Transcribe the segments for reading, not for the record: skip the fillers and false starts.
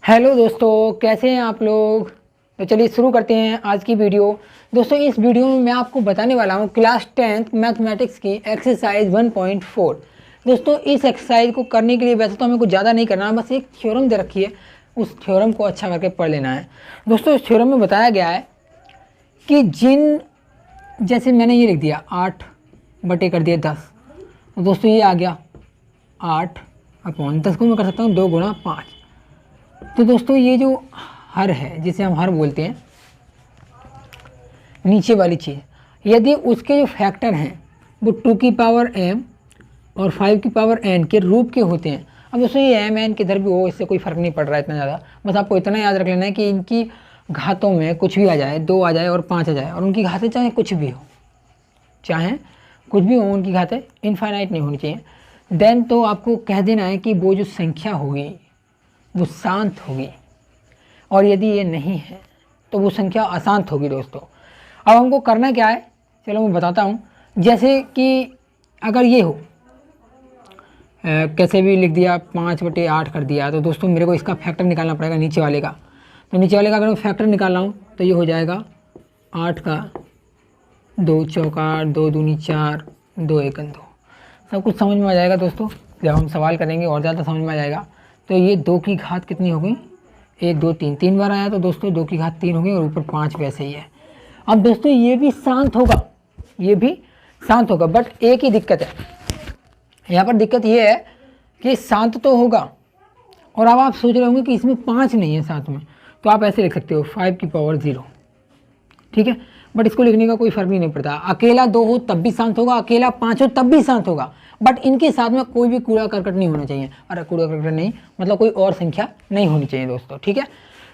Hello दोस्तों, कैसे हैं आप लोग। तो चलिए शुरू करते हैं आज की वीडियो। दोस्तों इस वीडियो में मैं आपको बताने वाला हूँ क्लास 10th मैथमेटिक्स की एक्सरसाइज 1.4। दोस्तों इस एक्सरसाइज को करने के लिए वैसे तो हमें कुछ ज़्यादा नहीं करना है, बस एक थ्योरम दे रखी है, उस थ्योरम को अच्छा करके पढ़ लेना है। दोस्तों इस थ्योरम में बताया गया है कि जैसे मैंने ये लिख दिया 8 बटे कर दिया 10, तो दोस्तों ये आ गया 8/10 को मैं कर सकता हूँ 2 गुणा 5। तो दोस्तों ये जो हर है, जिसे हम हर बोलते हैं, नीचे वाली चीज़, यदि उसके जो फैक्टर हैं वो 2 की पावर m और 5 की पावर n के रूप के होते हैं। अब दोस्तों ये m n किधर भी हो, इससे कोई फ़र्क नहीं पड़ रहा है इतना ज़्यादा। बस आपको इतना याद रख लेना है कि इनकी घातों में कुछ भी आ जाए, 2 आ जाए और 5 आ जाए, और उनकी घातें चाहे कुछ भी हो, उनकी घातें इनफाइनाइट नहीं होनी चाहिए। देन तो आपको कह देना है कि वो जो संख्या होगी वो शांत होगी, और यदि ये नहीं है तो वो संख्या अशांत होगी। दोस्तों अब हमको करना क्या है, चलो मैं बताता हूँ। जैसे कि अगर ये हो कैसे भी लिख दिया 5/8 कर दिया, तो दोस्तों मेरे को इसका फैक्टर निकालना पड़ेगा नीचे वाले का। तो नीचे वाले का अगर मैं फैक्टर निकाल रहा हूँ तो ये हो जाएगा 8 का 2 चौका 2 दूनी 4 2 एकन 2। सब कुछ समझ में आ जाएगा दोस्तों, जब हम सवाल करेंगे और ज़्यादा समझ में आ जाएगा। तो ये 2 की घात कितनी हो गई, 1 2 3, 3 बार आया, तो दोस्तों 2 की घात 3 हो गई, और ऊपर 5 वैसे ही है। अब दोस्तों ये भी शांत होगा, ये भी शांत होगा, बट एक ही दिक्कत है यहाँ पर। दिक्कत ये है कि शांत तो होगा, और अब आप सोच रहे होंगे कि इसमें 5 नहीं है साथ में, तो आप ऐसे लिख सकते हो 5 की पावर 0, ठीक है। बट इसको लिखने का कोई फर्क नहीं पड़ता, अकेला 2 हो तब भी शांत होगा, अकेला 5 हो तब भी शांत होगा, बट इनके साथ में कोई भी कूड़ा करकट नहीं होना चाहिए। अरे कूड़ा करकट नहीं, मतलब कोई और संख्या नहीं होनी चाहिए दोस्तों, ठीक है।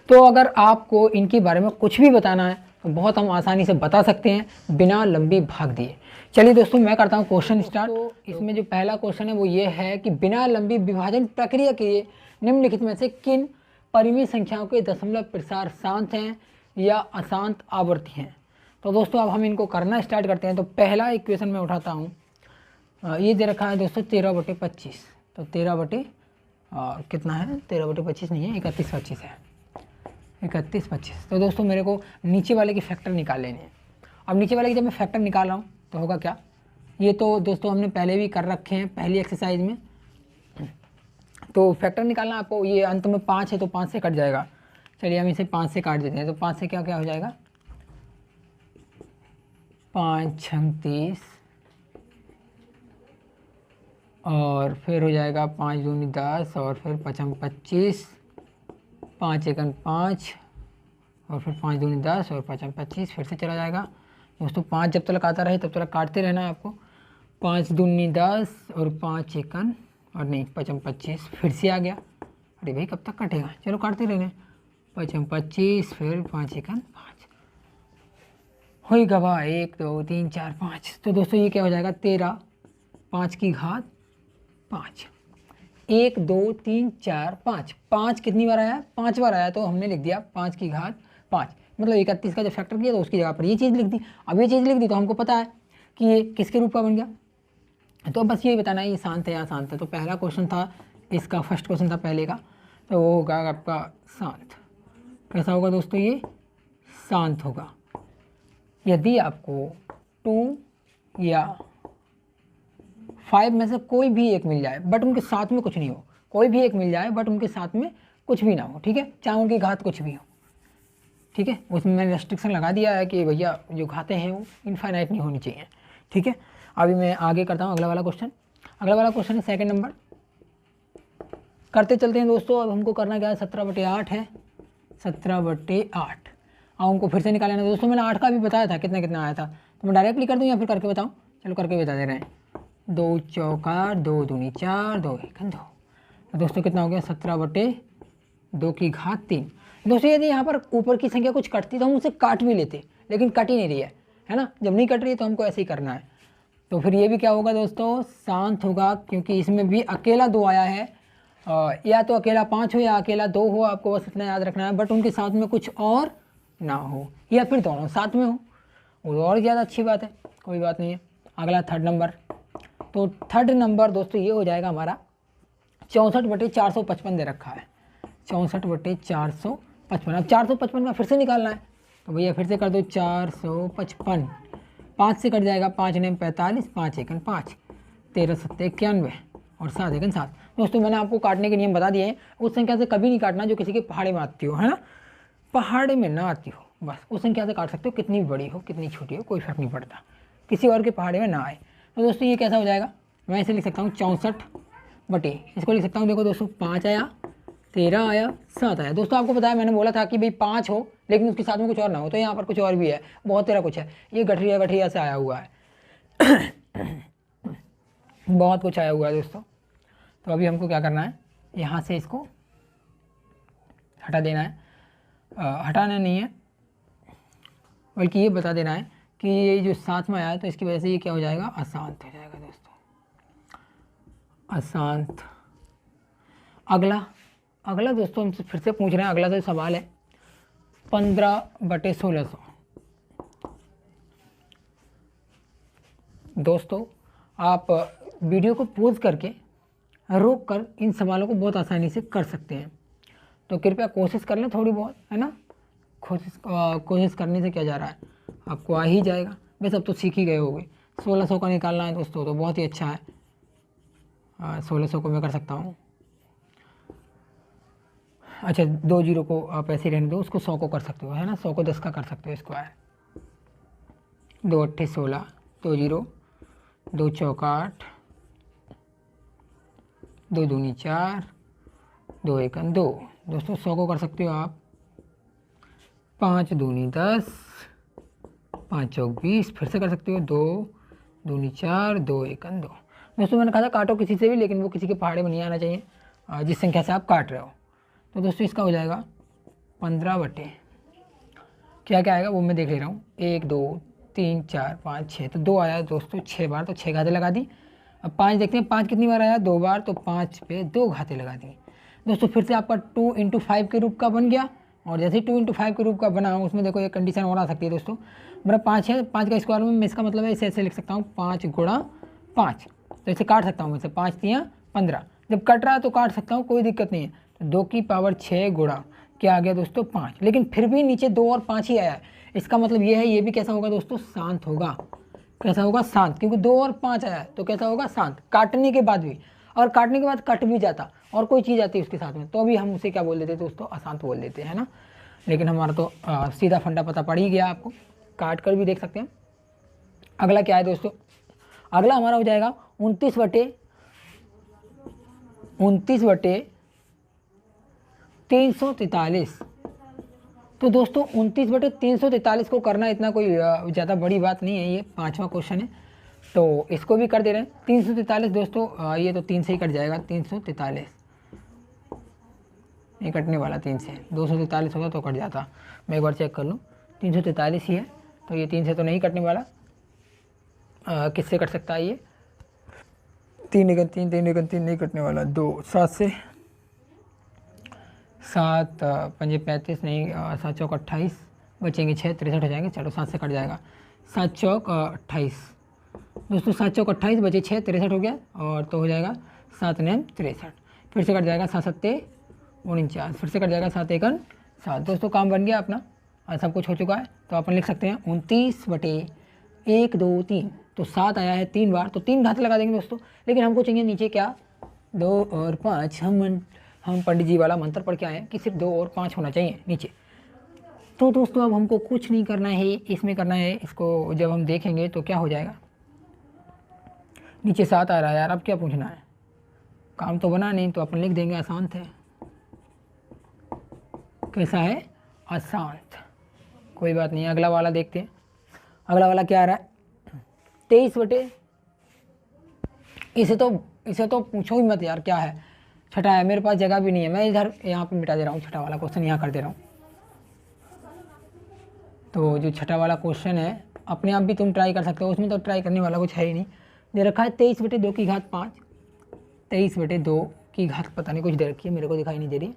तो अगर आपको इनके बारे में कुछ भी बताना है तो बहुत हम आसानी से बता सकते हैं बिना लंबी भाग दिए। चलिए दोस्तों मैं करता हूँ क्वेश्चन स्टार्ट। तो इसमें जो पहला क्वेश्चन है वो ये है कि बिना लंबी विभाजन प्रक्रिया के लिए निम्नलिखित में से किन परिमेय संख्याओं के दशमलव प्रसार शांत हैं या अशांत आवर्ती हैं। तो दोस्तों अब हम इनको करना स्टार्ट करते हैं। तो पहला इक्वेशन मैं उठाता हूँ, ये दे रखा है दोस्तों 13/25। तो 13 कितना है, 13/25 नहीं है, 31/25 है, 31/25। तो दोस्तों मेरे को नीचे वाले की फैक्टर निकाल लेने हैं। अब नीचे वाले की जब मैं फैक्टर निकाल रहा हूँ तो होगा क्या, ये तो दोस्तों हमने पहले भी कर रखे हैं पहली एक्सरसाइज में। तो फैक्टर निकालना आपको, ये अंत में 5 है तो 5 से कट जाएगा। चलिए हम इसे 5 से काट देते हैं। तो 5 से क्या क्या हो जाएगा, 5 6 30, और फिर हो जाएगा 5 दूनी 10, और फिर 5 25, 5 एकन 5, और फिर 5 दूनी 10 और 5 25, फिर से चला जाएगा दोस्तों। 5 जब तक आता रहे तब तक काटते रहना है आपको। 5 दूनी 10 और 5 एकन, और नहीं 5 25, फिर से आ गया। अरे भाई कब तक कटेगा, चलो काटते रहने। 5 25, फिर 5 एकन 5 हो गवा, 1 2 3 4 5। तो दोस्तों ये क्या हो जाएगा, 13 5 की घात 5, 1 2 3 4 5, 5 कितनी बार आया, 5 बार आया, तो हमने लिख दिया 5 की घात 5। मतलब 31 का जब फैक्टर किया तो उसकी जगह पर ये चीज़ लिख दी। अब ये चीज़ लिख दी तो हमको पता है कि ये किसके रूप का बन गया। तो बस ये बताना है ये शांत है या अशांत है। तो पहला क्वेश्चन था इसका, फर्स्ट क्वेश्चन था पहले का, तो वो होगा आपका शांत। कैसा होगा दोस्तों, ये शांत होगा। यदि आपको 2 या 5 में से कोई भी एक मिल जाए बट उनके साथ में कुछ नहीं हो, कोई भी एक मिल जाए बट उनके साथ में कुछ भी ना हो, ठीक है, चाहे उनकी घात कुछ भी हो, ठीक है। उसमें मैंने रेस्ट्रिक्शन लगा दिया है कि भैया जो घातें हैं वो इनफाइनाइट नहीं होनी चाहिए, ठीक है। अभी मैं आगे करता हूँ अगला वाला क्वेश्चन। अगला वाला क्वेश्चन है सेकंड नंबर, करते चलते हैं दोस्तों। अब हमको करना क्या है, 17/8 है, 17/8। अब हमको फिर से निकालना है दोस्तों। मैंने 8 का भी बताया था कितना कितना आया था, तो मैं डायरेक्टली कर दूँ या फिर करके बताऊँ। चलो करके बता दे रहे हैं। 2 चौका 2 दूनी 4 2 एकन 2। तो दोस्तों कितना हो गया, 17/2 की घात 3। दोस्तों यदि यहाँ पर ऊपर की संख्या कुछ कटती तो हम उसे काट भी लेते, लेकिन कट ही नहीं रही है ना। जब नहीं कट रही है तो हमको ऐसे ही करना है। तो फिर ये भी क्या होगा दोस्तों, शांत होगा, क्योंकि इसमें भी अकेला 2 आया है। या तो अकेला 5 हो या अकेला 2 हो, आपको बस इतना याद रखना है। बट उनके साथ में कुछ और ना हो, या फिर दोनों साथ में हो, वो और ज़्यादा अच्छी बात है, कोई बात नहीं है। अगला थर्ड नंबर। तो थर्ड नंबर दोस्तों ये हो जाएगा हमारा 64/455 दे रखा है, 64/455। अब 455 का फिर से निकालना है तो भैया फिर से कर दो 455। 5 से कट जाएगा, 5 9 45, 5 1 5, 13 7 91 और 7 1 7। दोस्तों मैंने आपको काटने के नियम बता दिए हैं। उस संख्या से कभी नहीं काटना जो किसी के पहाड़े में आती हो, है ना, पहाड़े में ना आती हो, बस उस संख्या से काट सकते हो, कितनी बड़ी हो कितनी छोटी हो कोई फर्क नहीं पड़ता, किसी और के पहाड़े में ना आए। तो दोस्तों ये कैसा हो जाएगा, मैं इसे लिख सकता हूँ 64 इसको लिख सकता हूँ, देखो दोस्तों 5 आया, 13 आया, 7 आया। दोस्तों आपको बताया मैंने बोला था कि भाई 5 हो लेकिन उसके साथ में कुछ और ना हो, तो यहाँ पर कुछ और भी है, बहुत तेरा कुछ है, ये गठरिया से आया हुआ है बहुत कुछ आया हुआ है दोस्तों। तो अभी हमको क्या करना है, यहाँ से इसको हटा देना है, हटाना नहीं है बल्कि ये बता देना है कि ये जो साथ में आया है तो इसकी वजह से ये क्या हो जाएगा, अशांत हो जाएगा दोस्तों, अशांत। अगला दोस्तों हमसे फिर से पूछ रहे हैं, अगला जो सवाल है 15/1600। दोस्तों आप वीडियो को पॉज करके रोक कर इन सवालों को बहुत आसानी से कर सकते हैं, तो कृपया कोशिश कर लें थोड़ी बहुत, है ना, कोशिश करने से क्या जा रहा है, आपको आ ही जाएगा। वैसे अब तो सीख ही गए होगे। 1600 का निकालना है दोस्तों तो बहुत ही अच्छा है, 1600 को मैं कर सकता हूँ। अच्छा 2 जीरो को आप ऐसे रहने दो, उसको 100 को कर सकते हो, है ना, 100 को 10 का कर सकते हो स्क्वायर। 2 8 16, 2 जीरो, 2 चौका 8, 2 दूनी 4, 2 1 2। दोस्तों 100 को कर सकते हो आप, 5 दूनी 10, 5 चौक 20, फिर से कर सकते हो 2 दूनी 4, 2 1 2। दोस्तों मैंने कहा था काटो किसी से भी, लेकिन वो किसी के पहाड़े में नहीं आना चाहिए जिस संख्या से आप काट रहे हो। तो दोस्तों इसका हो जाएगा 15 क्या क्या आएगा वो मैं देख ले रहा हूँ, 1 2 3 4 5 6, तो 2 आया दोस्तों 6 बार, तो 6 घाते लगा दी। अब 5 देखते हैं 5 कितनी बार आया, 2 बार, तो 5 पे 2 घाते लगा दी। दोस्तों फिर से आपका 2 × 5 के रूप का बन गया, और जैसे 2 × 5 के रूप का बना उसमें देखो एक कंडीशन और आ सकती है दोस्तों, मेरा 5 है, 5 का स्क्वायर में इसका मतलब है इसे ऐसे लिख सकता हूँ 5 × 5, तो इसे काट सकता हूँ मैं, 5 3 15, जब कट रहा है तो काट सकता हूँ, कोई दिक्कत नहीं है। तो 2 की पावर 6 गुणा क्या आ गया दोस्तों 5, लेकिन फिर भी नीचे 2 और 5 ही आया है, इसका मतलब ये है ये भी कैसा होगा दोस्तों, शांत होगा। कैसा होगा, शांत, क्योंकि 2 और 5 आया है तो कैसा होगा, शांत। काटने के बाद भी, और काटने के बाद कट भी जाता और कोई चीज़ आती है उसके साथ में, तो भी हम उसे क्या बोल देते दोस्तों, अशांत बोल देते हैं ना। लेकिन हमारा तो सीधा फंडा पता पड़ ही गया आपको, काट कर भी देख सकते हैं। अगला क्या है दोस्तों, अगला हमारा हो जाएगा 29/343। तो दोस्तों 29/343 को करना इतना कोई ज़्यादा बड़ी बात नहीं है, ये 5वां क्वेश्चन है तो इसको भी कर दे रहे हैं। 343 दोस्तों ये तो 3 से ही कट जाएगा, 343 नहीं कटने वाला, 3 से 243 होगा तो कट जाता, मैं एक बार चेक कर लूँ, 343 ही है तो ये 3 से तो नहीं कटने वाला। किससे कट सकता है ये, 3 1 3 3 1 3 नहीं कटने वाला, 2 7 से, 7 5 35 नहीं, 7 चौक 28 बचेंगे 6 63 हो जाएंगे, चलो 7 से कट जाएगा, 7 चौक 28 दोस्तों, 7 चौक 28 बचे 6 63 हो गया, और तो हो जाएगा 7 9 63, फिर से कट जाएगा 7 7 49, फिर से कट जाएगा 7 1 7। दोस्तों काम बन गया अपना, सब कुछ हो चुका है, तो अपन लिख सकते हैं 29/1 2 3, तो 7 आया है 3 बार, तो 3 घात लगा देंगे दोस्तों। लेकिन हमको चाहिए नीचे क्या, 2 और 5, हम पंडित जी वाला मंत्र पढ़ के आए हैं कि सिर्फ 2 और 5 होना चाहिए नीचे। तो दोस्तों अब हमको कुछ नहीं करना है, इसमें करना है, इसको जब हम देखेंगे तो क्या हो जाएगा, नीचे 7 आ रहा है यार, अब क्या पूछना है, काम तो बना नहीं, तो अपन लिख देंगे अशांत है। कैसा है, अशांत, कोई बात नहीं। अगला वाला देखते हैं, अगला वाला क्या आ रहा है, 23/, इसे तो पूछो ही मत यार, क्या है, छठा है, मेरे पास जगह भी नहीं है, मैं इधर यहाँ पे मिटा दे रहा हूँ, छठा वाला क्वेश्चन यहाँ कर दे रहा हूँ। तो जो छठा वाला क्वेश्चन है अपने आप भी तुम ट्राई कर सकते हो, उसमें तो ट्राई करने वाला कुछ है ही नहीं। दे रखा है 23/2 की घात 5, 23/2 की घात पता नहीं कुछ दे रखी है, मेरे को दिखाई नहीं दे रही,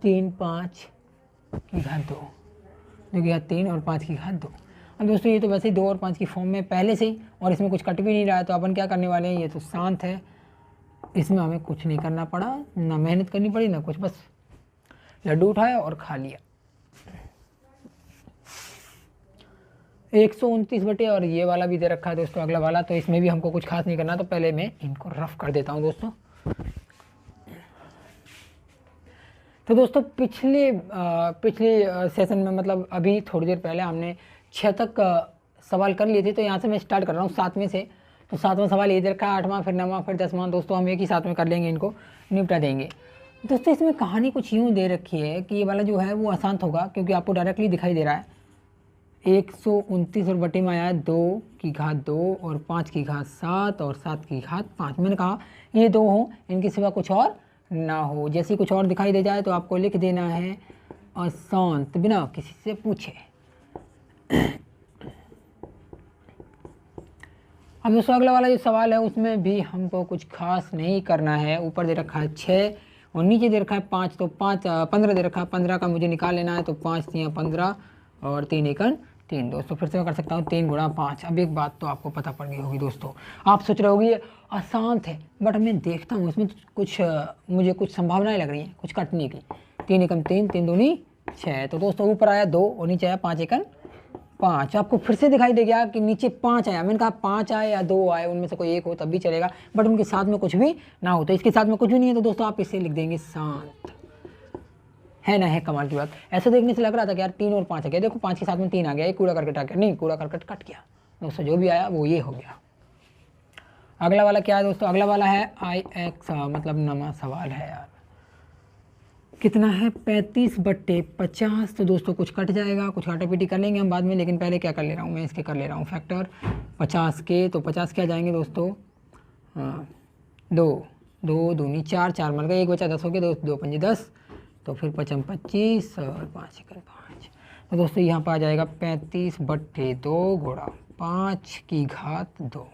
3 5 की घात 2, 2 की घात 3 और 5 की घात 2। अब दोस्तों ये तो वैसे ही 2 और 5 की फॉर्म में पहले से ही, और इसमें कुछ कट भी नहीं रहा है, तो अपन क्या करने वाले हैं, ये तो शांत है, इसमें हमें कुछ नहीं करना पड़ा, ना मेहनत करनी पड़ी ना कुछ, बस लड्डू उठाया और खा लिया। 129 बटे, और ये वाला भी दे रखा है दोस्तों अगला वाला, तो इसमें भी हमको कुछ खास नहीं करना, तो पहले मैं इनको रफ कर देता हूँ दोस्तों। तो दोस्तों पिछले सेशन में, मतलब अभी थोड़ी देर पहले हमने 6 तक सवाल कर लिए थे, तो यहाँ से मैं स्टार्ट कर रहा हूँ 7वें से। तो 7वां सवाल ये दे रखा है, 8वां, फिर 9वां, फिर 10वां। दोस्तों हम एक ही साथ में कर लेंगे, इनको निपटा देंगे। दोस्तों इसमें कहानी कुछ यूँ दे रखी है कि ये वाला जो है वो आसान होगा, क्योंकि आपको डायरेक्टली दिखाई दे रहा है। 129 और बटे में आया 2 की घात 2 और 5 की घात 7 और 7 की घात 5। मैंने कहा ये 2 हो, इनके सिवा कुछ और ना हो। जैसे कुछ और दिखाई दे जाए तो आपको लिख देना है अशांत, बिना किसी से पूछे। अब दोस्तों अगला वाला जो सवाल है उसमें भी हमको कुछ खास नहीं करना है। ऊपर दे रखा है 6 और नीचे दे रखा है 5, तो 15 दे रखा है। 15 का मुझे निकाल लेना है, तो 5 3 15 और 3 एकन 3। दोस्तों फिर से मैं कर सकता हूँ 3 गुणा 5। अब एक बात तो आपको पता पड़ गई होगी दोस्तों, आप सोच रहे होगी ये आसान है, बट मैं देखता हूँ इसमें कुछ मुझे कुछ संभावनाएं लग रही हैं कुछ कटने की। 3 एकम 3, 3 दूनी 6। तो दोस्तों ऊपर आया 2 और नीचे आया 5 एकन 5। आपको फिर से दिखाई दे गया कि नीचे 5 आया। मैंने कहा 5 आए या 2 आए, उनमें से कोई एक हो तब भी चलेगा, बट उनके साथ में कुछ भी ना हो। तो इसके साथ में कुछ भी नहीं है, तो दोस्तों आप इसे लिख देंगे शांत। है ना, है कमाल की बात। ऐसे देखने से लग रहा था कि यार 3 और 5 है क्या, देखो 5 के साथ में 3 आ गया, एक कूड़ा करकट आ गया। नहीं, कूड़ा करकट कट गया दोस्तों, जो भी आया वो ये हो गया। अगला वाला क्या है दोस्तों, अगला वाला है IX, मतलब नमा सवाल है यार। कितना है 35 बटे 50। तो दोस्तों कुछ कट जाएगा, कुछ काटा पीटी कर लेंगे हम बाद में, लेकिन पहले क्या कर ले रहा हूँ मैं, इसके कर ले रहा हूँ फैक्टर 50 के। तो 50 क्या जाएंगे दोस्तों, 2 2 दूनी 4, 4 मर गए, एक बचा 10 हो गया, 2 पंजे 10, तो फिर 5 25 और 5 एकन 5। तो दोस्तों यहाँ पर आ जाएगा 35 बटे 2 गुणा 5 की घात 2।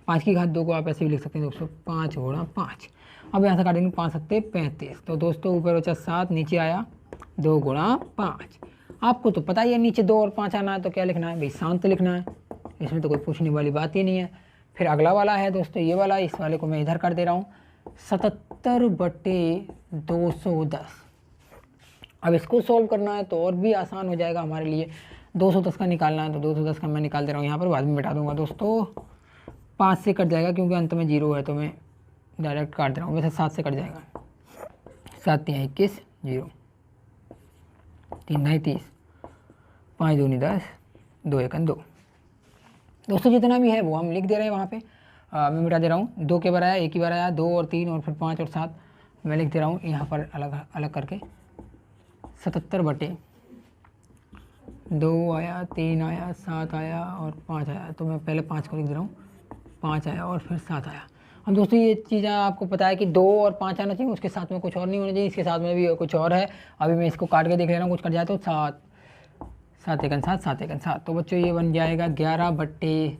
5 की घात 2 को आप ऐसे भी लिख सकते हैं दोस्तों, 5 गुणा 5। अब यहाँ से काटेंगे 5 सत्ते 35। तो दोस्तों ऊपर बचा 7, नीचे आया 2 गुणा 5। आपको तो पता ही है नीचे 2 और 5 आना है, तो क्या लिखना है भाई, शांत लिखना है, इसमें तो कोई पूछने वाली बात ही नहीं है। फिर अगला वाला है दोस्तों ये वाला, इस वाले को मैं इधर कर दे रहा हूँ, 77 बटे 210। अब इसको सॉल्व करना है तो और भी आसान हो जाएगा हमारे लिए। 210 का निकालना है, तो 210 का मैं निकाल दे रहा हूँ यहाँ पर, बाद में बैठा दूंगा दोस्तों। 5 से कट जाएगा क्योंकि अंत में 0 है, तो मैं डायरेक्ट काट दे रहा हूँ। वैसे 7 से कट जाएगा, 7 3 21 0, 3 9 30, 5 दूनी 10, 2 एकन 2। दोस्तों जितना भी है वो हम लिख दे रहे हैं वहाँ पे। मैं मिटा दे रहा हूँ, 2 के बार आया, एक ही बार आया, 2 और 3 और फिर 5 और 7 मैं लिख दे रहा हूँ यहाँ पर अलग अलग करके। 77 बटे 2 आया, 3 आया, 7 आया और 5 आया, तो मैं पहले 5 को लिख दे रहा हूँ, 5 आया और फिर 7 आया। अब दोस्तों ये चीज़ आपको पता है कि 2 और 5 आना चाहिए, उसके साथ में कुछ और नहीं होना चाहिए, इसके साथ में भी कुछ और है। अभी मैं इसको काट के देख ले रहा हूँ, कुछ कट जाए तो 7 7 एकन 7, 7 एकन 7। तो बच्चों ये बन जाएगा 11 बटे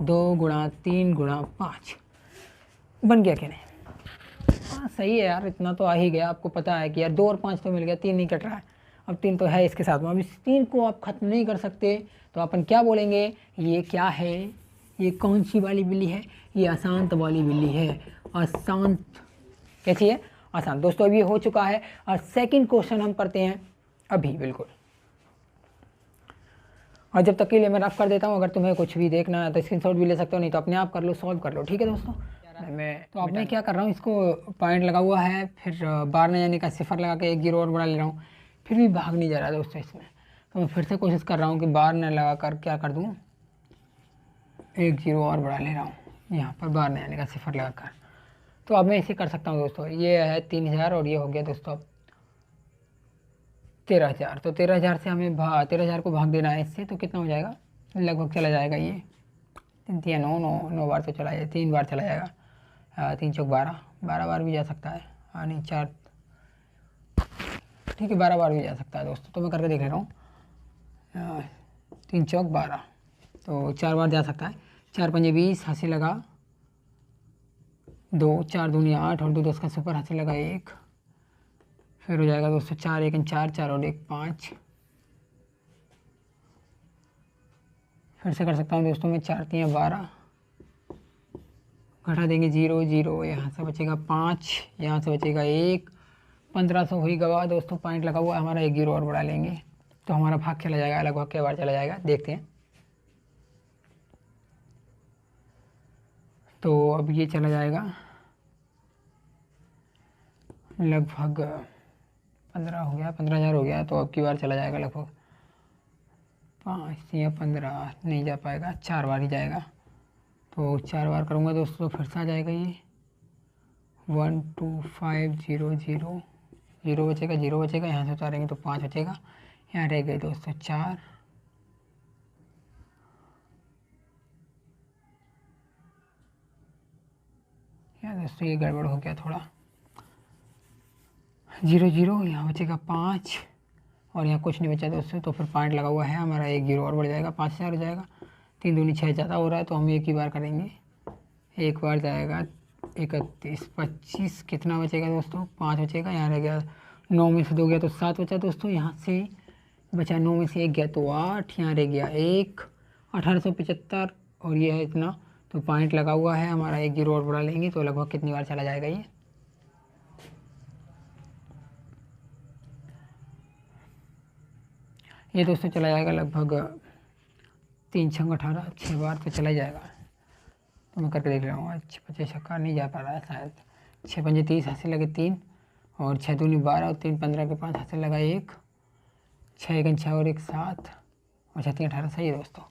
2 गुणा 3 गुणा 5। बन गया क्या नहीं? हाँ सही है यार, इतना तो आ ही गया। आपको पता है कि यार 2 और 5 तो मिल गया, 3 नहीं कट रहा है। अब 3 तो है इसके साथ में, अब इस 3 को आप ख़त्म नहीं कर सकते, तो अपन क्या बोलेंगे, ये क्या है, ये कौन सी वाली बिल्ली है, ये अशांत वाली बिल्ली है। अशांत कैसी है, अशांत। दोस्तों अब ये हो चुका है, और सेकंड क्वेश्चन हम करते हैं अभी बिल्कुल। और जब तक के लिए मैं रफ कर देता हूँ, अगर तुम्हें कुछ भी देखना है तो स्क्रीनशॉट भी ले सकते हो, नहीं तो अपने आप कर लो, सॉल्व कर लो, ठीक है दोस्तों। मैं तो अब मैं क्या कर रहा हूँ, इसको पॉइंट लगा हुआ है, फिर बार न जाने का सिफर लगा के 1 0 और बढ़ा ले रहा हूँ, फिर भी भाग नहीं जा रहा दोस्तों इसमें। तो मैं फिर से कोशिश कर रहा हूँ कि बार न लगा कर क्या कर दूँ, 1 0 और बढ़ा ले रहा हूँ यहाँ पर बार न जाने का सिफर लगा कर। तो अब मैं इसे कर सकता हूँ दोस्तों, ये है 3000 और ये हो गया दोस्तों अब 13000। तो 13000 से हमें 13000 को भाग देना है इससे, तो कितना हो जाएगा, लगभग चला जाएगा ये 3 9 9 9 बार तो चला जाएगा, 3 बार चला जाएगा, 3 चौक 12, 12 बार भी जा सकता है, हाँ नहीं 4, ठीक है 12 बार भी जा सकता है दोस्तों। तो मैं करके देख ले रहा हूँ, 3 चौक 12, तो 4 बार जा सकता है। 4 पंजे 20, हंसी लगा 2, 4 दूनी 8 और 2 10 का सुपर, हंसी लगा 1, फिर हो जाएगा दोस्तों 4 1 4, 4 और 1 5। फिर से कर सकता हूँ दोस्तों मैं, 4 3 12, घटा देंगे 0 0, यहाँ से बचेगा 5, यहाँ से बचेगा 1, 1500 हुई गवा दोस्तों, पॉइंट लगा हुआ है हमारा, 1 जीरो और बढ़ा लेंगे तो हमारा भाग चला जाएगा, लगभग क्या बार चला जाएगा देखते हैं। तो अब ये चला जाएगा लगभग 15 हो गया, 15,000 हो गया, तो अब की बार चला जाएगा लगभग 5 या 15 नहीं जा पाएगा, 4 बार ही जाएगा। तो 4 बार करूँगा दोस्तों फिर से आ जाएगा ये 1 2 5 0 0 0 बचेगा, 0 बचेगा, यहाँ से उतारेंगे तो 5 बचेगा, यहाँ रह गए दोस्तों 4। यहाँ दोस्तों ये गड़बड़ हो गया थोड़ा, 0 0, यहाँ बचेगा 5 और यहाँ कुछ नहीं बचा दोस्तों, तो फिर पॉइंट लगा हुआ है हमारा, 1 जीरो और बढ़ जाएगा, 5,000 हो जाएगा। 3 दूनी 6 ज़्यादा हो रहा है तो हम एक ही बार करेंगे, एक बार जाएगा 31 25, कितना बचेगा दोस्तों 5 बचेगा, यहाँ रह गया 9 में से 2 गया तो 7 बचा दोस्तों, यहाँ से बचा 9 में से 1 गया तो 8, यहाँ रह गया 1, 1875 और ये है इतना, तो पॉइंट लगा हुआ है हमारा, 1 जीरो और बढ़ा लेंगे तो लगभग कितनी बार चला जाएगा ये दोस्तों चला जाएगा लगभग 3 छंग 18, 6 बार तो चला जाएगा। तो मैं करके देख रहा हूँ, 6 5 छक्का नहीं जा पा रहा है शायद, 6 पंजे 30 हाथ से लगे 3 और 6 दूनी 12 और 3 15 के 5 हाथ से लगा 1, 6 1 6 और 1 7 और 6 3 18, सही है दोस्तों।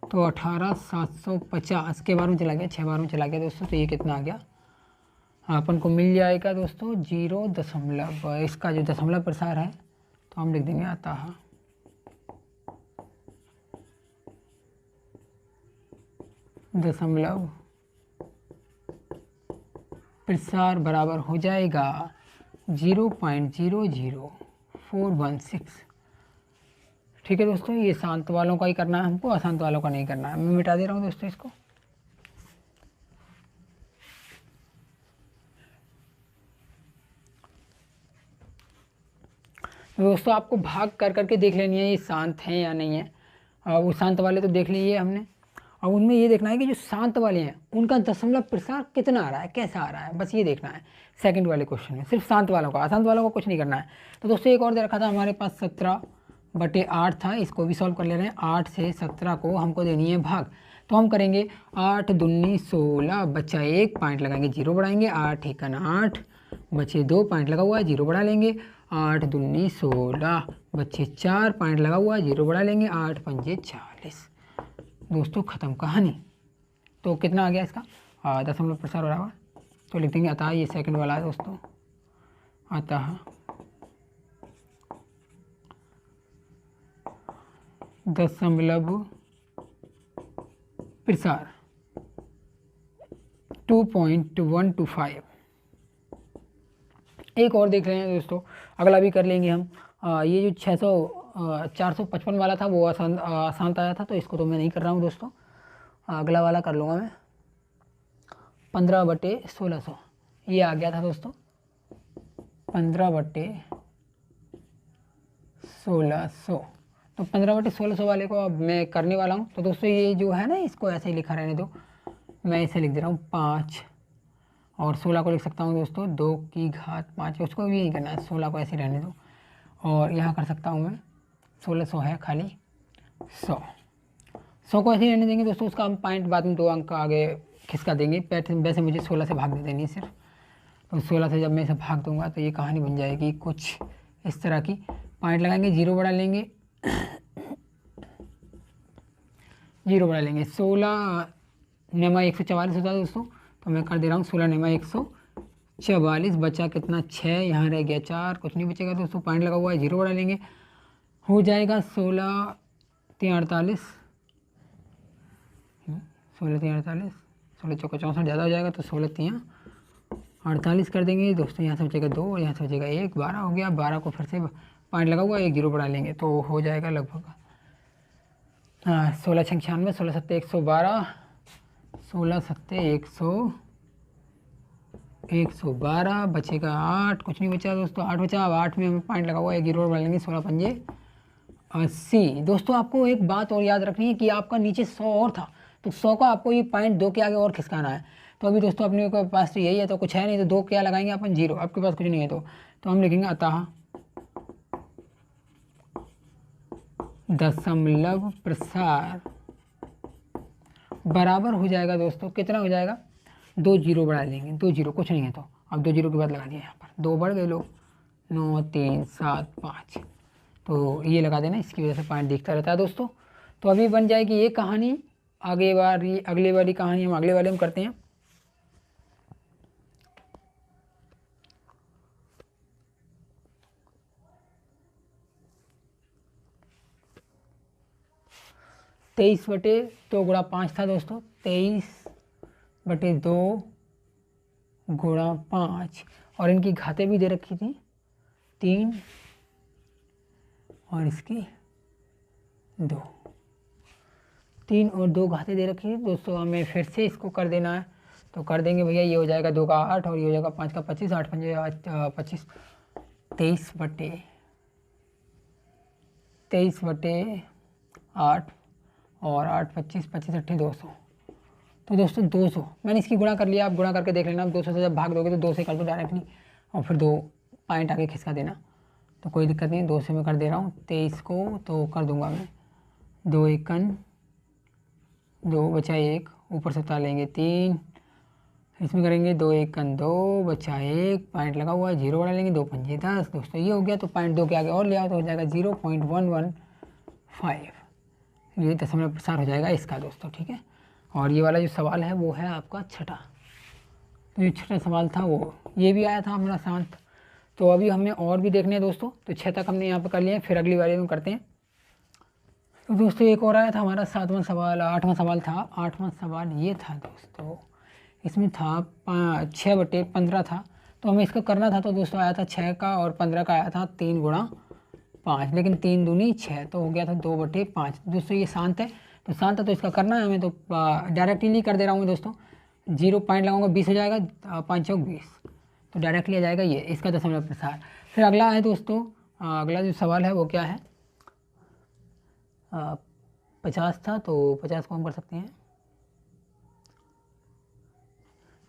तो 18,750 के बार में चला गया, 6 बार में चला गया दोस्तों, तो ये कितना आ गया अपन को मिल जाएगा दोस्तों 0 इसका जो दशमलव प्रसार है तो हम लिख देंगे आता है दशमलव प्रसार बराबर हो जाएगा 0.00416। ठीक है दोस्तों, ये शांत वालों का ही करना है हमको, अशांत वालों का नहीं करना है। मैं मिटा दे रहा हूँ दोस्तों इसको। दोस्तों आपको भाग कर करके देख लेनी है ये शांत हैं या नहीं है, और वो शांत वाले तो देख लिए हमने, और उनमें ये देखना है कि जो शांत वाले हैं उनका दशमलव प्रसार कितना आ रहा है, कैसा आ रहा है, बस ये देखना है सेकंड वाले क्वेश्चन में, सिर्फ शांत वालों का, अशांत वालों को कुछ नहीं करना है। तो दोस्तों एक और दे रखा था हमारे पास 17/8 था, इसको भी सॉल्व कर ले रहे हैं। 8 से 17 को हमको देनी है भाग, तो हम करेंगे 8 दूनी 16 बचा 1 पॉइंट लगाएंगे, 0 बढ़ाएंगे, 8 एकन 8 बचे 2 पॉइंट लगा हुआ है, 0 बढ़ा लेंगे, 8 दूनी 16 बचे 4 पॉइंट लगा हुआ है, 0 बढ़ा लेंगे, 8 पंजे 40। दोस्तों ख़त्म कहानी। तो कितना आ गया इसका दशमलव प्रसार बराबर, तो लिख देंगे अतः, ये सेकंड वाला है दोस्तों, अतः दशमलव प्रसार 2.125। एक और देख रहे हैं दोस्तों, अगला भी कर लेंगे हम। ये जो 455 वाला था वो आसान आया था, तो इसको तो मैं नहीं कर रहा हूँ दोस्तों, अगला वाला कर लूँगा मैं। 15/1600 ये आ गया था दोस्तों, 15/1600। तो 15/1600 वाले को अब मैं करने वाला हूँ। तो दोस्तों ये जो है ना, इसको ऐसे ही लिखा रहने दो, मैं इसे लिख दे रहा हूँ 5, और 16 को लिख सकता हूँ दोस्तों 2 की घात 5, उसको भी यही करना है, 16 को ऐसे रहने दो, और यहाँ कर सकता हूँ मैं 1600 है खाली 100 को ऐसे ही रहने देंगे दोस्तों। उसका हम पॉइंट बाद में 2 अंक आगे खिसका देंगे, वैसे मुझे 16 से भाग दे देनी है सिर्फ, तो 16 से जब मैं इसे भाग दूंगा तो ये कहानी बन जाएगी कुछ इस तरह की। पॉइंट लगाएंगे, 0 बढ़ा लेंगे, 0 बढ़ा लेंगे, 16 नेमा 144 होता है दोस्तों, तो मैं कर दे रहा हूँ 16 नेमा 144, बचा कितना 6, यहाँ रह गया 4, कुछ नहीं बचेगा दोस्तों, पॉइंट लगा हुआ है, 0 बढ़ा लेंगे, हो जाएगा 16 3 48, 16 3 48, 16 चौका 64 ज़्यादा हो जाएगा, तो 16 3 48 कर देंगे दोस्तों। यहाँ से बचेगा 2, यहाँ से बचेगा 1, 12 हो गया, 12 को फिर से पॉइंट लगा हुआ है, 1 0 बढ़ा लेंगे, तो हो जाएगा लगभग 16 6 96, 16 7 112, 16 7 112, बचेगा 8, कुछ नहीं बचा दोस्तों, 8 बचा। अब 8 में हमें पॉइंट लगा हुआ है, 1 0 बढ़ा लेंगे, 16 पंजे 80। दोस्तों आपको एक बात और याद रखनी है कि आपका नीचे 100 और था, तो 100 का आपको ये पॉइंट 2 के आगे और खिसकाना है। तो अभी दोस्तों अपने के पास तो यही है, तो कुछ है नहीं, तो 2 क्या लगाएंगे अपन 0, आपके पास कुछ नहीं है तो तो हम लिखेंगे अतः दशमलव प्रसार बराबर हो जाएगा दोस्तों, कितना हो जाएगा, 2 जीरो बढ़ा देंगे, 2 जीरो कुछ नहीं है तो अब 2 जीरो के बाद लगा दिया यहाँ पर, 2 बढ़ गए लोग, 9 3 7 5, तो ये लगा देना, इसकी वजह से पॉइंट दिखता रहता है दोस्तों। तो अभी बन जाएगी ये कहानी, अगले वाली कहानी हम अगले वाले में करते हैं। तेईस बटे 2 गुणा 5 था दोस्तों, 23/2 गुणा 5, और इनकी घातें भी दे रखी थी 3 और इसकी 2, 3 और 2 घातें दे रखी थी दोस्तों। हमें फिर से इसको कर देना है, तो कर देंगे भैया। ये हो जाएगा 2 का 8 और ये हो जाएगा 5 का 25, 8 पंजे 25, 23/8 और 8 25 25 8 200, तो दोस्तों 200 मैंने इसकी गुणा कर लिया। आप गुणा करके देख लेना, आप 200 से जब भाग दोगे तो 2 से कर दो डायरेक्टली, और फिर 2 पॉइंट आगे खिसका देना, तो कोई दिक्कत नहीं। 2 से मैं कर दे रहा हूँ 23 को, तो कर दूंगा मैं 2 एकन 2 बचा 1, ऊपर से लेंगे 3, इसमें करेंगे 2 एकन 2 बचा 1, पॉइंट लगा हुआ है, 0 बढ़ा लेंगे, 2 पंजे 10 दोस्तों, ये हो गया। तो पॉइंट 2 के आगे और ले आओ तो हो जाएगा 0.115, ये दशमलव प्रसार हो जाएगा इसका दोस्तों, ठीक है। और ये वाला जो सवाल है वो है आपका छठा, तो ये छठा सवाल था वो, ये भी आया था हमारा 7। तो अभी हमें और भी देखने हैं दोस्तों, तो 6 तक हमने यहाँ पर कर लिए, फिर अगली बारी में करते हैं। तो दोस्तों एक और आया था हमारा 7वां सवाल, 8वां सवाल था। 8वां सवाल ये था दोस्तों, इसमें था 6/15 था, तो हमें इसको करना था। तो दोस्तों आया था 6 का, और 15 का आया था 3 गुणा 5, लेकिन 3 दूनी 6, तो हो गया था 2/5 दोस्तों। ये शांत है, तो शांत है तो इसका करना है हमें, तो डायरेक्टली कर दे रहा हूँ दोस्तों, 0 पॉइंट लगाऊंगा, 20 हो जाएगा, 5 चौक 20, तो डायरेक्टली आ जाएगा ये इसका दशमलव प्रसार। फिर अगला है दोस्तों, अगला जो सवाल है वो क्या है, 50 था, तो 50 को हम कर सकते हैं।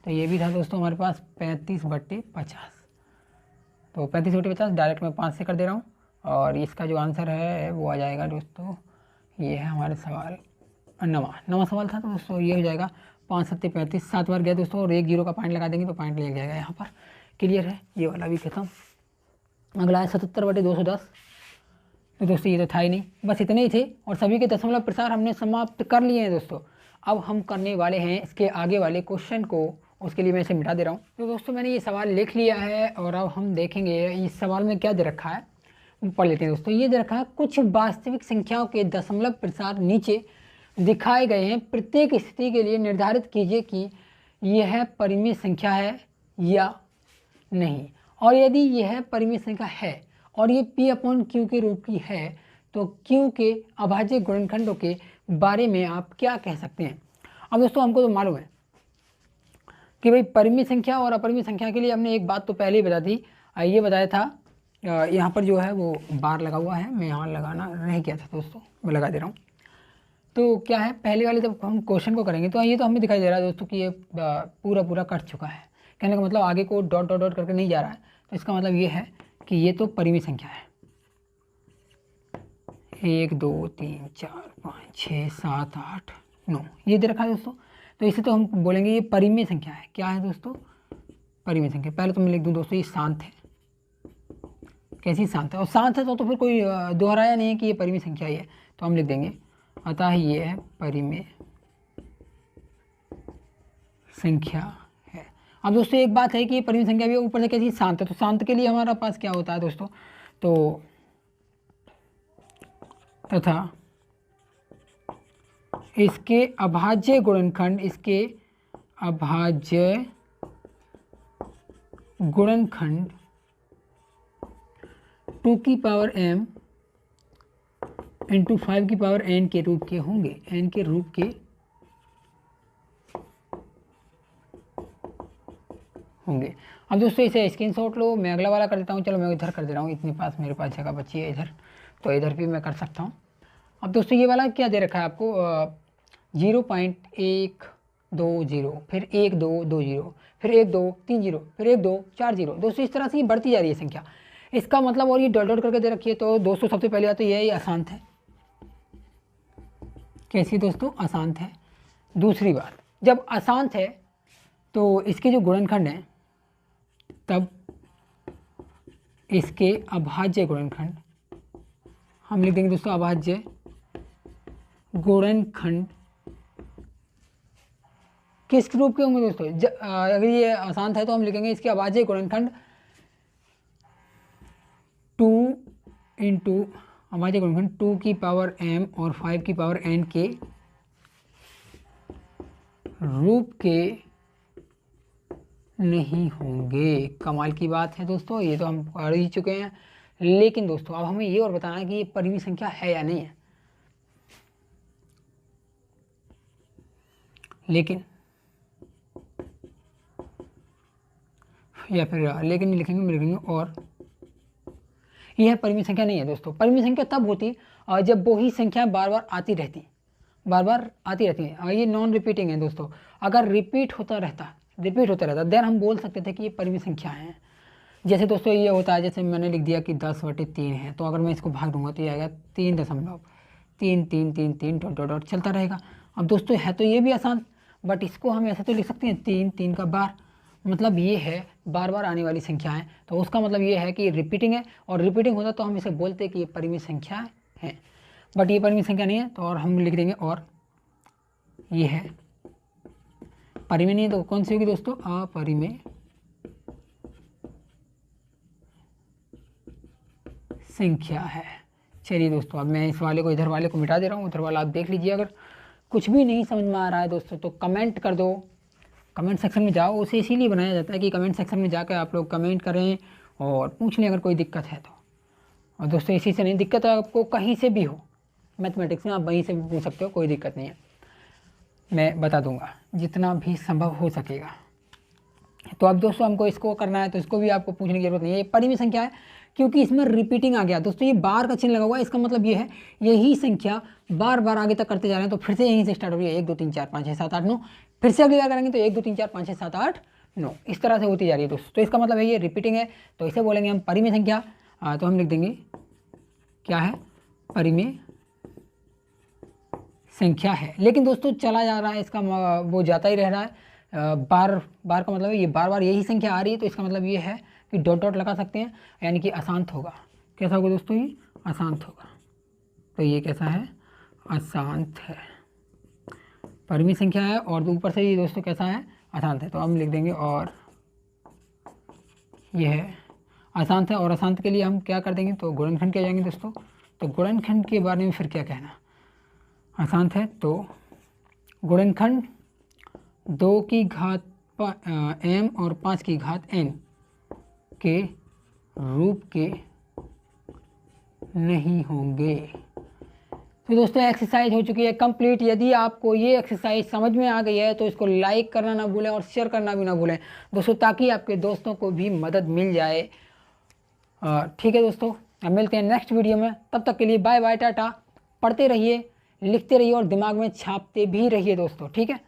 तो ये भी था दोस्तों हमारे पास 35/50, तो 35/50 डायरेक्ट मैं 5 से कर दे रहा हूँ, और इसका जो आंसर है वो आ जाएगा दोस्तों, ये है हमारे सवाल नवा सवाल था। तो दोस्तों ये हो जाएगा 5 7 35, 7 बार गया दोस्तों, और 1 0 का पॉइंट लगा देंगे तो पॉइंट ले जाएगा यहाँ पर। क्लियर है, ये वाला भी खत्म। अगला है 77/210, तो दोस्तों ये तो था ही नहीं, बस इतने ही थे, और सभी के दशमलव प्रसार हमने समाप्त कर लिए हैं दोस्तों। अब हम करने वाले हैं इसके आगे वाले क्वेश्चन को, उसके लिए मैं इसे मिटा दे रहा हूँ। तो दोस्तों मैंने ये सवाल लिख लिया है, और अब हम देखेंगे इस सवाल में क्या दे रखा है, पढ़ लेते हैं दोस्तों। ये दे रखा है, कुछ वास्तविक संख्याओं के दशमलव प्रसार नीचे दिखाए गए हैं, प्रत्येक स्थिति के लिए निर्धारित कीजिए कि यह परिमेय संख्या है या नहीं, और यदि यह परिमेय संख्या है और ये P/Q के रूप की है, तो Q के अभाज्य गुणनखंडों के बारे में आप क्या कह सकते हैं। अब दोस्तों हमको तो मालूम है कि भाई परिमेय संख्या और अपरिमेय संख्या के लिए हमने एक बात तो पहले ही बता दी, ये बताया था, यहाँ पर जो है वो बार लगा हुआ है, मैं यहाँ लगाना रह गया था दोस्तों, मैं लगा दे रहा हूँ। तो क्या है, पहले वाले जब हम क्वेश्चन को करेंगे तो ये तो हमें दिखाई दे रहा है दोस्तों कि ये पूरा कट चुका है, कहने का मतलब आगे को डॉट डॉट डॉट करके नहीं जा रहा है, तो इसका मतलब ये है कि ये तो परिमेय संख्या है। 1 2 3 4 5 6 7 8 9 ये दे रखा है दोस्तों, तो इसे तो हम बोलेंगे ये परिमेय संख्या है। क्या है दोस्तों, परिमेय संख्या। पहले तो मैं लिख दूँ दोस्तों, ये शांत है, कैसी शांत है, और शांत है तो फिर कोई दोहराया नहीं है कि ये परिमेय संख्या ही है, तो हम लिख देंगे अतः ये है परिमेय संख्या है। अब दोस्तों एक बात है कि ये परिमेय संख्या भी ऊपर से कैसी शांत है, तो शांत के लिए हमारा पास क्या होता है दोस्तों, तो तथा इसके अभाज्य गुणनखंड, इसके अभाज्य गुणनखंड 2 की पावर m इंटू 5 की पावर n के रूप के होंगे, n के रूप के होंगे। अब दोस्तों इसे स्क्रीनशॉट लो, मैं अगला वाला कर देता हूँ। चलो मैं इधर कर दे रहा हूँ, इतने पास मेरे पास जगह बची है इधर, तो इधर भी मैं कर सकता हूँ। अब दोस्तों ये वाला क्या दे रखा है आपको, 0.1 2 0, फिर 1 2 2 0, फिर 1 2 3 0, फिर 1 2 4 0। दोस्तों इस तरह से ये बढ़ती जा रही है संख्या। इसका मतलब, और ये डॉट डॉट करके दे रखी है, तो दोस्तों सबसे पहले बात तो ये अशांत है। कैसी दोस्तों? अशांत है। दूसरी बात, जब अशांत है तो इसके जो गुणनखंड हैं, तब इसके अभाज्य गुणनखंड हम लिख देंगे दोस्तों। अभाज्य गुणनखंड किस रूप के होंगे दोस्तों? अगर ये अशांत है तो हम लिखेंगे इसके अभाज्य गुणनखंड 2 इंटू अभाज्य गुणनखंड 2 की पावर m और 5 की पावर n के रूप के नहीं होंगे। कमाल की बात है दोस्तों, ये तो हम पढ़ ही चुके हैं। लेकिन दोस्तों अब हमें ये और बताना है कि ये परिमित संख्या है या नहीं है। लेकिन या फिर लेकिन नहीं लिखेंगे, और यह परिमित संख्या नहीं है दोस्तों। परिमित संख्या तब होती जब वो ही संख्या बार बार आती रहती है। ये नॉन रिपीटिंग है दोस्तों। अगर रिपीट होता रहता देन हम बोल सकते थे कि ये परिमित संख्या है। जैसे दोस्तों ये होता है, जैसे मैंने लिख दिया कि 10/3 है, तो अगर मैं इसको भाग दूंगा तो ये आएगा 3.3 डॉट डॉट डॉट चलता रहेगा। अब दोस्तों है तो ये भी आसान, बट इसको हम ऐसे तो लिख सकते हैं 3 का बार, मतलब ये है बार बार आने वाली संख्या है, तो उसका मतलब ये है कि रिपीटिंग है। और रिपीटिंग होता तो हम इसे बोलते कि ये परिमित संख्या है, बट ये परिमित संख्या नहीं है, तो और हम लिख देंगे और ये है परिमेय नहीं है, तो कौन सी होगी दोस्तों? अपरिमेय संख्या है। चलिए दोस्तों, अब मैं इस वाले को, इधर वाले को मिटा दे रहा हूँ, उधर वाला आप देख लीजिए। अगर कुछ भी नहीं समझ में आ रहा है दोस्तों तो कमेंट कर दो, कमेंट सेक्शन में जाओ। उसे इसीलिए बनाया जाता है कि कमेंट सेक्शन में जाकर आप लोग कमेंट करें और पूछ लें अगर कोई दिक्कत है तो। और दोस्तों इसी से नहीं, दिक्कत आपको कहीं से भी हो मैथमेटिक्स में, आप वहीं से भी पूछ सकते हो, कोई दिक्कत नहीं है, मैं बता दूंगा जितना भी संभव हो सकेगा। तो अब दोस्तों हमको इसको करना है, तो इसको भी आपको पूछने की जरूरत नहीं है। ये परिमित संख्या है क्योंकि इसमें रिपीटिंग आ गया दोस्तों। ये बार का चिन्ह लगा हुआ है, इसका मतलब ये है यही संख्या बार बार आगे तक करते जा रहे हैं, तो फिर से यहीं से स्टार्ट हो रही है 1 2 3 4 5 6 7 8 9, फिर से अगली बार करेंगे तो 1 2 3 4 5 6 7 8 9, इस तरह से होती जा रही है दोस्तों। तो इसका मतलब है ये रिपीटिंग है, तो इसे बोलेंगे हम परिमेय संख्या। तो हम लिख देंगे क्या है? परिमेय संख्या है। लेकिन दोस्तों चला जा रहा है, इसका वो जाता ही रह रहा है। बार बार का मतलब है ये बार बार यही संख्या आ रही है, तो इसका मतलब ये है कि डॉट डॉट लगा सकते हैं, यानी कि अशांत होगा। कैसा होगा दोस्तों? ये अशांत होगा। तो ये कैसा है? अशांत है, परिमित संख्या है, और ऊपर से ये दोस्तों कैसा है? अशांत है। तो हम लिख देंगे और ये है अशांत है। और अशांत के लिए हम क्या कर देंगे? तो गुणनखंड के जाएंगे दोस्तों। तो गुणनखंड के बारे में फिर क्या कहना? अशांत है तो गुणनखंड 2 की घात m और 5 की घात n के रूप के नहीं होंगे। तो दोस्तों एक्सरसाइज हो चुकी है कंप्लीट। यदि आपको ये एक्सरसाइज समझ में आ गई है तो इसको लाइक करना ना भूलें और शेयर करना भी ना भूलें दोस्तों, ताकि आपके दोस्तों को भी मदद मिल जाए। ठीक है दोस्तों, अब मिलते हैं नेक्स्ट वीडियो में। तब तक के लिए बाय बाय, टाटा। पढ़ते रहिए, लिखते रहिए और दिमाग में छापते भी रहिए दोस्तों, ठीक है।